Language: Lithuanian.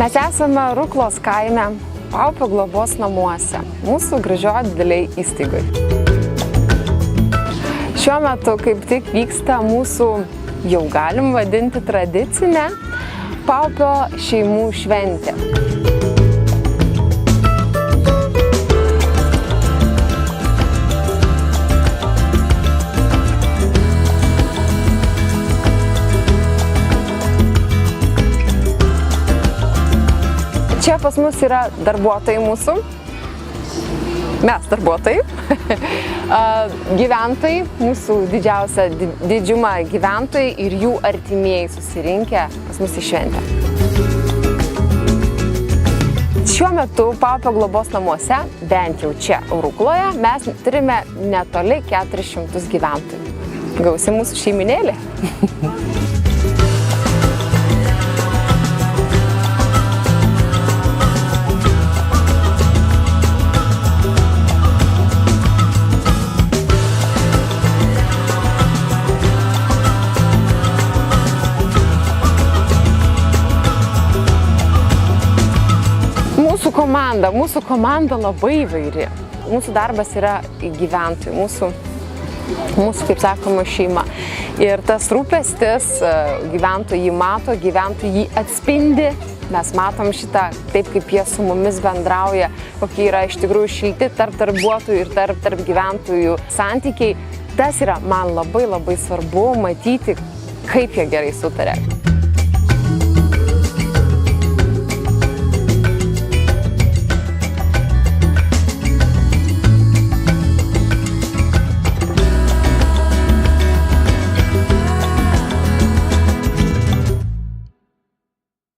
Mes esame Ruklos kaime, Paupio globos namuose, mūsų gražioje dideliai įstaigai. Šiuo metu kaip tik vyksta mūsų, jau galim vadinti tradicinę, Paupio šeimų šventė. Čia pas mus yra darbuotojai mūsų, mes darbuotojai, gyventojai, mūsų didžiausia didžiuma gyventojai ir jų artimieji susirinkę pas mus į šventę. Šiuo metu Paupio globos namuose, bent jau čia Rukloje, mes turime netoli 400 gyventojų. Gausi mūsų šeiminėlė. Mūsų komanda labai įvairi. Mūsų darbas yra gyventojų, mūsų, kaip sakoma, šeima. Ir tas rūpestis, gyventojai jį mato, gyventojai jį atspindi. Mes matom šitą taip, kaip jie su mumis bendrauja, kokie yra iš tikrųjų šilti tarp darbuotojų ir tarp gyventojų santykiai. Tas yra man labai svarbu matyti, kaip jie gerai sutaria.